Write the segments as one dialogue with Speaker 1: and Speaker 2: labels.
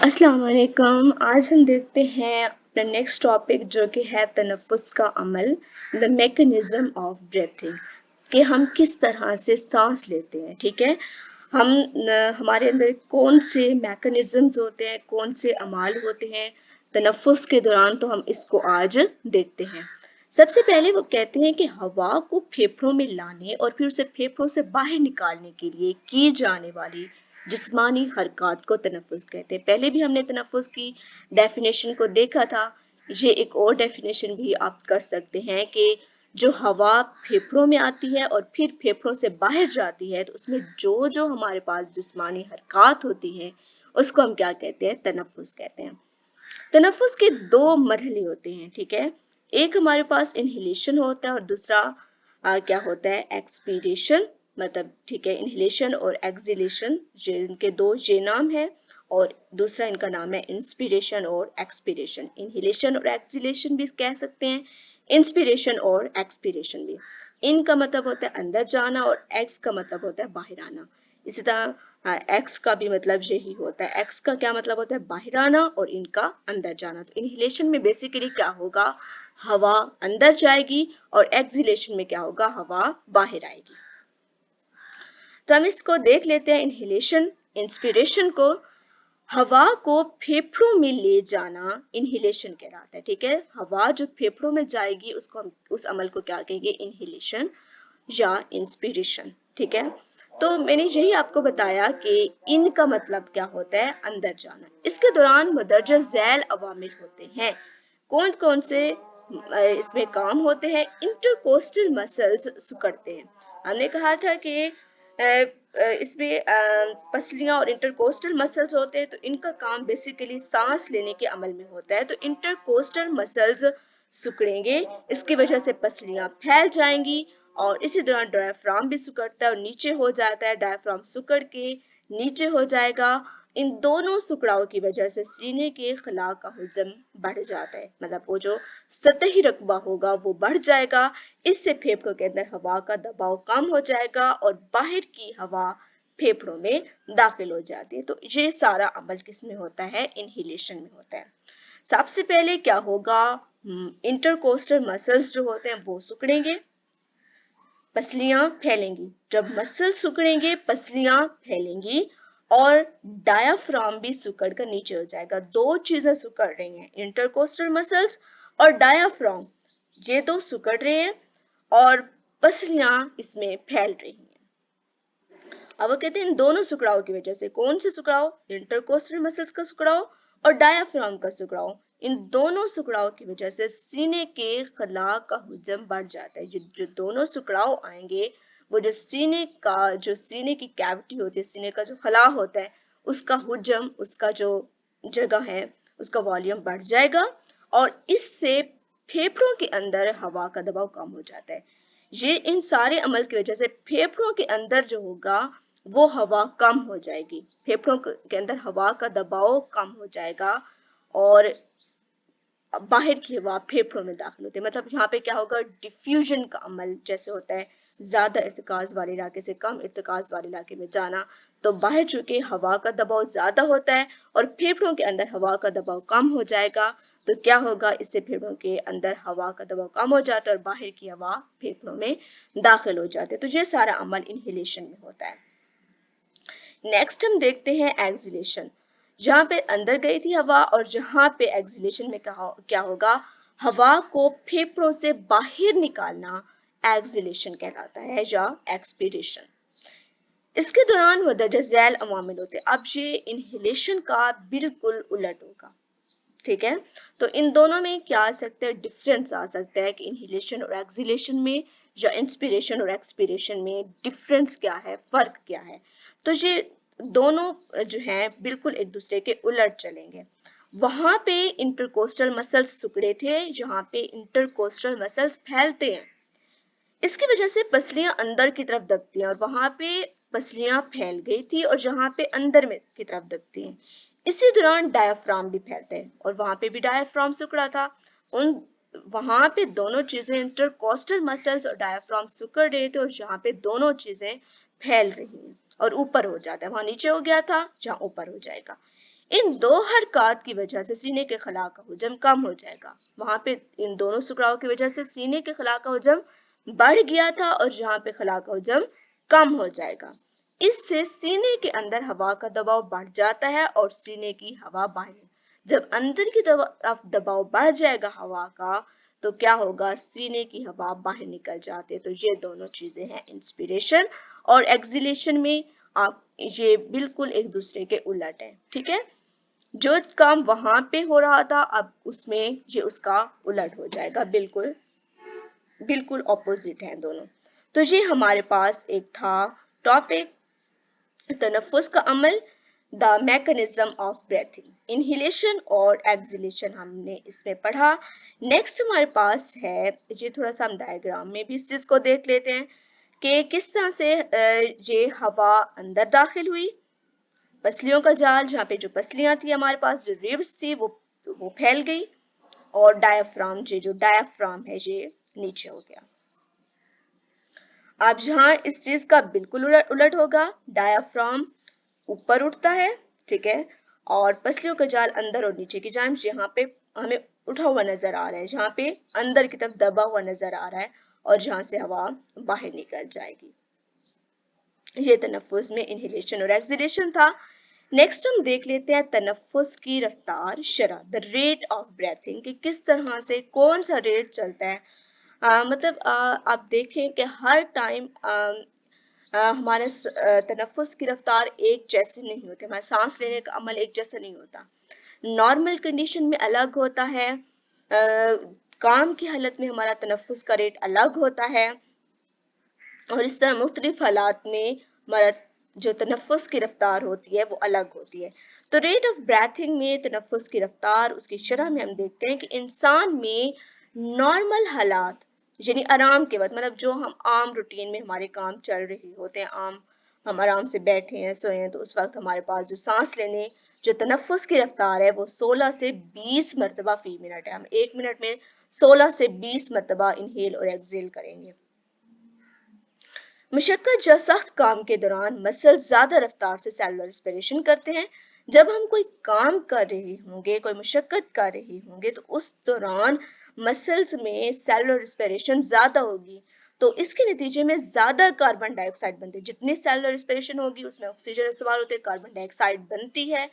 Speaker 1: अस्सलाम वालेकुम। आज हम देखते हैं अपना नेक्स्ट टॉपिक जो कि है तनफ़ुस का अमल, द मैकेनिज्म ऑफ ब्रीथिंग, कि हम किस तरह से सांस लेते हैं। ठीक है, हमारे अंदर कौन से मैकेनिज्म्स होते हैं, कौन से अमाल होते हैं तनफ़ुस के दौरान, तो हम इसको आज देखते हैं। सबसे पहले वो कहते हैं कि हवा को फेफड़ों में लाने और फिर उसे फेफड़ों से बाहर निकालने के लिए की जाने वाली जिस्मानी हरकत को तनफ़ुस कहते हैं। पहले भी हमने तनफ़ुस की डेफिनेशन को देखा था। ये एक और डेफिनेशन भी आप कर सकते हैं कि जो हवा फेफड़ों में आती है और फिर फेफड़ों से बाहर जाती है, तो उसमें जो जो हमारे पास जिस्मानी हरकत होती है उसको हम क्या कहते हैं, तनफ़ुस कहते हैं। तनफ़ुस के दो मरहले होते हैं। ठीक है, एक हमारे पास इनहेलेशन होता है और दूसरा क्या होता है, एक्सपीरेशन। मतलब ठीक है, इनहेलेशन और एक्सहेलेशन, इनके दो ये नाम है, और दूसरा इनका नाम है इंस्पिरेशन और एक्सपीरेशन। इनहेलेशन और एक्सहेलेशन भी कह सकते हैं, इंस्पिरेशन और एक्सपीरेशन भी। इनका मतलब होता है अंदर जाना और एक्स का मतलब होता है बाहर आना। इसी तरह एक्स का भी मतलब यही होता है। एक्स का क्या मतलब होता है, बाहर आना, और इनका अंदर जाना। तो इनहेलेशन में बेसिकली क्या होगा, हवा अंदर जाएगी, और एक्सहेलेशन में क्या होगा, हवा बाहर आएगी। तो हम इसको देख लेते हैं। इनहेलेशन, इंस्पिरेशन को, हवा को फेफड़ों में ले जाना इनहेलेशन कहलाता है। ठीक है, हवा जो फेफड़ों में जाएगी उसको हम उस अमल को क्या कहेंगे, इनहेलेशन या इंस्पिरेशन। ठीक है, तो मैंने यही आपको बताया कि इनका मतलब क्या होता है, अंदर जाना। इसके दौरान मदरजा झैल अवामिल होते हैं। कौन कौन से इसमें काम होते हैं, इंटरकोस्टल मसल्स सिकुड़ते हैं। हमने कहा था कि इसमें पसलियां और इंटरकोस्टल मसल्स होते हैं, तो इनका काम बेसिकली सांस लेने के अमल में होता है। तो इंटरकोस्टल मसल्स सिकुड़ेंगे, इसकी वजह से पसलियां फैल जाएंगी, और इसी दौरान डायफ्राम भी सिकुड़ता है और नीचे हो जाता है। डायफ्राम सिकुड़ के नीचे हो जाएगा। इन दोनों सुकड़ाव की वजह से सीने के खला का हुज्म बढ़ जाता है, मतलब वो जो सतही रकबा होगा वो बढ़ जाएगा। इससे फेफड़ों के अंदर हवा का दबाव कम हो जाएगा और बाहर की हवा फेफड़ों में दाखिल हो जाती है। तो ये सारा अमल किसमें होता है, इनहेलेशन में होता है। सबसे पहले क्या होगा, इंटरकोस्टल मसल्स जो होते हैं वो सिकुड़ेंगे, पसलियां फैलेंगी। जब मसल सिकुड़ेंगे, पसलियां फैलेंगी, और डायाफ्राम भी सिकुड़ कर नीचे हो जाएगा। दो चीजें सिकुड़ रही हैं, इंटरकोस्टल मसल्स और डायाफ्राम, ये दो सिकुड़ रहे हैं और पसलियां इसमें फैल रही हैं। अब वो कहते हैं इन दोनों सिकुड़ाव की वजह से, कौन से सिकुड़ाव, इंटरकोस्टल मसल्स का सिकुड़ाव और डायाफ्राम का सिकुड़ाव, इन दोनों सिकुड़ाव की वजह से सीने के खला का हुज्म बढ़ जाता है। जो दोनों सिकुड़ाव आएंगे, वो जो सीने की कैविटी होती है, सीने का जो खला होता है, उसका हुज्म, उसका जो जगह है, उसका वॉल्यूम बढ़ जाएगा, और इससे फेफड़ों के अंदर हवा का दबाव कम हो जाता है। ये इन सारे अमल की वजह से फेफड़ों के अंदर जो होगा वो हवा कम हो जाएगी, फेफड़ों के अंदर हवा का दबाव कम हो जाएगा, और बाहर की हवा फेफड़ों में दाखिल होती है। मतलब यहाँ पे क्या होगा, डिफ्यूजन का अमल जैसे होता है, ज्यादा इर्तिकाज वाले इलाके से कम इर्तिकाज वाले इलाके में जाना। तो बाहर चूंकि हवा का दबाव ज्यादा होता है और फेफड़ों के अंदर हवा का दबाव कम हो जाएगा, तो क्या होगा, इससे फेफड़ों के अंदर हवा का दबाव कम हो जाता है और बाहर की हवा फेफड़ों में दाखिल हो जाती है। तो ये सारा अमल इनहेलेशन में होता है। नेक्स्ट हम देखते हैं एक्सहेलेशन। जहां पे अंदर गई थी हवा, और जहां पे एक्सहेलेशन में क्या होगा, हवा को फेफड़ों से बाहर निकालना एक्सहेलेशन कहलाता है या एक्सपीरेशन। इसके दौरान मदरजा झैल अवामिल होते हैं। अब ये इनहेलेशन का बिल्कुल उलट होगा। ठीक है, तो इन दोनों में क्या आ सकता है, डिफरेंस आ सकता है कि इनहेलेशन और एक्सहेलेशन में या इंस्पिरेशन और एक्सपीरेशन में डिफरेंस क्या है, फर्क क्या है। तो ये दोनों जो हैं बिल्कुल एक दूसरे के उलट चलेंगे। वहां पे इंटरकोस्टल मसल्स सिकुड़े थे, जहां पे इंटरकोस्टल मसल्स फैलते हैं। इसकी वजह से पसलियां अंदर की तरफ दबती हैं, और वहां पे पसलियां फैल गई थी और जहां पे अंदर में की तरफ दबती हैं। इसी दौरान डायाफ्राम भी फैलता है, और वहां पे भी डायाफ्राम सिकुड़ा था। उन वहां पे दोनों चीजें, इंटरकोस्टल मसल्स और डायाफ्राम सिकुड़ रहे थे, और जहां पे दोनों चीजें फैल रही हैं और ऊपर हो जाता है, वहां नीचे हो गया था, जहां ऊपर हो जाएगा। ان दो हरकत की वजह से सीने के खला का हुजम कम हो जाएगा। वहां पे इन दोनों सुकराव की वजह से सीने के खला का हुजम बढ़ गया था और यहाँ पे खला का हुजम कम हो जाएगा। इससे सीने के अंदर हवा का दबाव बढ़ जाता है और सीने की हवा बाहर। जब अंदर की तरफ दबाव बढ़ जाएगा हवा का तो क्या होगा, सीने की हवा बाहर निकल जाती है। तो ये दोनों चीजें हैं इंस्पिरेशन और एक्सिलेशन में, आप ये बिल्कुल एक दूसरे के उलट है। ठीक है, जो काम वहां पे हो रहा था अब उसमें ये उसका उलट हो जाएगा, बिल्कुल बिल्कुल ऑपोजिट है दोनों। तो ये हमारे पास एक था टॉपिक तनफ्फुस का अमल, the mechanism of breathing, inhalation और एक्सहेलेशन हमने इसमें पढ़ा। नेक्स्ट हमारे पास है, ये थोड़ा सा हम डायग्राम में भी इस चीज को देख लेते हैं कि किस तरह से ये हवा अंदर दाखिल हुई। पसलियों का जाल, जहाँ पे जो पसलियां थी हमारे पास, जो रिब्स थी वो फैल गई और डायाफ्राम, जो डायाफ्राम है ये नीचे हो गया। अब जहाँ इस चीज का बिल्कुल उलट होगा, डायाफ्राम ऊपर उठता है, ठीक है, और पसलियों का जाल अंदर और नीचे की जानिब यहाँ पे हमें उठा हुआ नजर आ रहा है, जहाँ पे अंदर की तरफ दबा हुआ नजर आ रहा है और जहाँ से हवा बाहर निकल जाएगी। ये तनफ्फुस में इनहेलेशन और एक्सहेलेशन था। नेक्स्ट हम देख लेते हैं तनफ्फुस की रफ्तार शरह, द रेट ऑफ ब्रेथिंग, कि किस तरह से कौन सा रेट चलता है। मतलब आप देखें कि हर टाइम हमारे तनफ्फुस की रफ्तार एक जैसी नहीं होती, हमारा सांस लेने का अमल एक जैसा नहीं होता। नॉर्मल कंडीशन में अलग होता है, काम की हालत में हमारा तनफ्फुस का रेट अलग होता है और इस तरह मुख्तलिफ हालात में हमारा जो तनफ्फुस की रफ्तार होती है वो अलग होती है। तो रेट ऑफ ब्रेथिंग में तनफ्फुस की रफ्तार, उसकी शरह में हम देखते हैं कि इंसान में नॉर्मल हालात यानी आराम के वक्त, मतलब जो हम आम रूटीन में हमारे काम चल रहे होते हैं, हम आराम से बैठे हैं, सोए हैं, तो उस वक्त हमारे पास जो सांस लेने, जो तनफ्फुस की रफ्तार है वो 16 से 20 मरतबा फी मिनट है। हम 1 मिनट में 16 से 20 मरतबा इनहेल और एक्सहेल करेंगे। मुशक्कत या सख्त काम के दौरान मसल ज्यादा रफ्तार से सेलुलर रेस्पिरेशन करते हैं। जब हम कोई काम कर रहे होंगे, कोई मुशक्कत कर रहे होंगे, तो उस दौरान मसल्स में सेलुलर रेस्पिरेशन ज्यादा होगी, तो इसके नतीजे में ज्यादा कार्बन डाइऑक्साइड बनती है। जितनी सेलुलर रेस्पिरेशन होगी उसमें ऑक्सीजन इस्तेमाल होते हैं, कार्बन डाइऑक्साइड बनती है।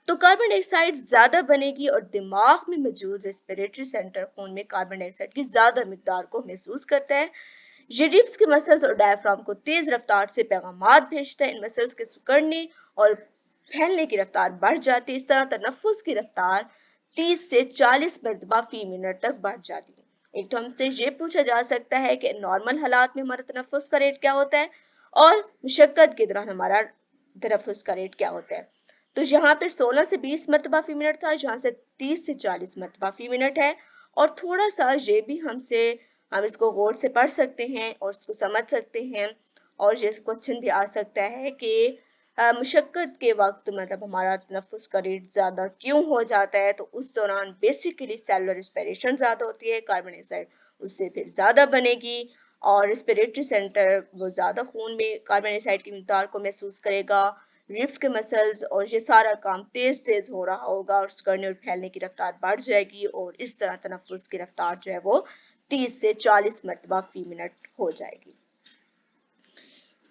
Speaker 1: तो कार्बन डाइऑक्साइड ज्यादा बनेगी और दिमाग में मौजूद रेस्पिरेटरी सेंटर खून में कार्बन डाइऑक्साइड की ज्यादा मिकदार को महसूस करता है। ये रिब्स के मसल्स और डायफ्राम को तेज रफ्तार से पैगामात भेजता है। इन मसल्स के सिकुड़ने और फैलने की रफ्तार बढ़ जाती है। इस तरह तनफ्फुस की रफ्तार 30 से 40 मरतबा फी मिनट तक बढ़ जाती है। एक तो हमसे ये पूछा जा सकता है कि नॉर्मल हालात में हमारा तनफ्फुस का रेट क्या होता है और मुशक्कत के दौरान हमारा तनफ्फुस का रेट क्या होता है। तो यहाँ पे 16 से 20 मरतबा फी मिनट था, जहाँ से 30 से 40 मरतबा फी मिनट है। और थोड़ा सा ये भी हम इसको गौर से पढ़ सकते हैं और इसको समझ सकते हैं। और ये क्वेश्चन भी आ सकता है कि मुशक्कत के वक्त मतलब हमारा तनफ्फुस का रेट ज्यादा क्यों हो जाता है। तो उस दौरान बेसिकली सेलुलर रेस्पिरेशन ज्यादा होती है, कार्बन डाइऑक्साइड उससे फिर ज्यादा बनेगी और रेस्पिरेटरी सेंटर वो ज्यादा खून में कार्बन डाइऑक्साइड की मिकदार को महसूस करेगा। रिब्स के मसल्स और ये सारा काम तेज तेज हो रहा होगा और सिकुड़ने और फैलने की रफ्तार बढ़ जाएगी और इस तरह तनफ्फुस की रफ्तार जो है वो 30 से 40 मरतबा फी मिनट हो जाएगी।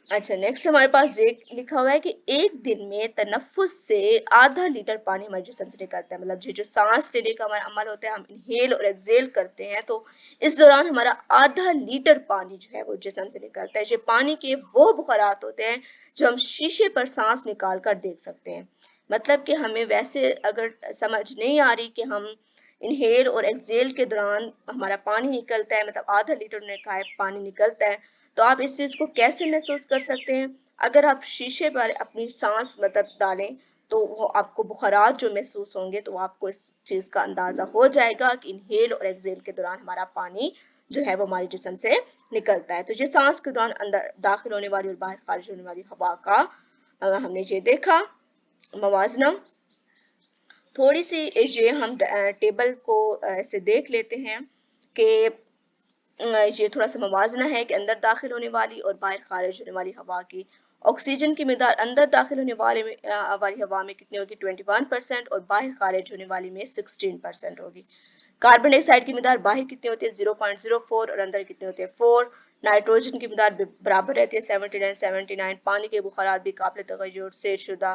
Speaker 1: अच्छा, नेक्स्ट हमारे पास ये लिखा हुआ है कि एक दिन में तनफ्फुस से आधा लीटर पानी हमारे जिस्म से निकलता है। मतलब ये जो सांस लेने का हमारा अमल होता है, हम इनहेल और एक्सहेल करते हैं, तो इस दौरान हमारा आधा लीटर पानी जो है वो जिस्म से निकलता है। ये पानी के वो बुखारात होते हैं जो हम शीशे पर सांस निकाल कर देख सकते हैं। मतलब कि हमें वैसे अगर समझ नहीं आ रही कि हम इनहेल और एक्सहेल के दौरान हमारा पानी निकलता है, मतलब आधा लीटर ने का पानी निकलता है, तो आप इस चीज को कैसे महसूस कर सकते हैं। अगर आप शीशे पर अपनी सांस मतलब डालें तो वो आपको बुखारात जो महसूस होंगे, तो आपको इस चीज का अंदाजा हो जाएगा कि इनहेल और एक्सहेल के दौरान हमारा पानी जो है वो हमारे जिस्म से निकलता है। तो ये सांस के दौरान अंदर दाखिल होने वाली और बाहर खारिज होने वाली हवा का हमने ये देखा मवाजना। थोड़ी सी ये हम टेबल को ऐसे देख लेते हैं कि ये थोड़ा सा मवाजना है कि अंदर दाखिल होने वाली और बाहर खारिज होने वाली हवा की, ऑक्सीजन की मिकदार अंदर दाखिल होने वाली हवा में कितनी होगी 21% और बाहर खारिज होने वाली में 16% होगी। कार्बन डाइऑक्साइड की मिकदार बाहर कितनी होती है 0.04 और अंदर कितनी होती है 4। नाइट्रोजन की मिकदार बराबर रहती है 79 पानी के बुखारात भी काबिल तगय्युर सेट शुदा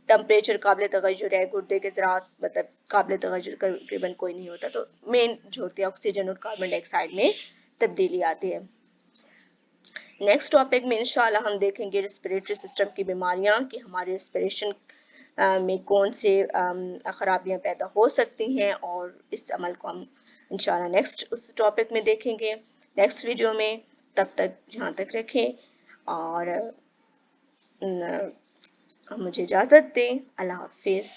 Speaker 1: टेम्परेचर काबिल तगय्युर है गुर्दे के ज़रात मतलब काबिल तगय्युर तकरीबन कोई नहीं होता। तो मेन जो होती है ऑक्सीजन और कार्बन डाइऑक्साइड में तब्दीली आती है। नेक्स्ट टॉपिक में इंशाल्लाह हम देखेंगे रेस्पिरेटरी सिस्टम की बीमारियां कि हमारे रेस्पिरेशन में कौन से खराबियां पैदा हो सकती हैं और इस अमल को हम इंशाल्लाह नेक्स्ट उस टॉपिक में देखेंगे नेक्स्ट वीडियो में। तब तक यहाँ तक रखें और मुझे इजाज़त दें। अल्लाह हाफिज़।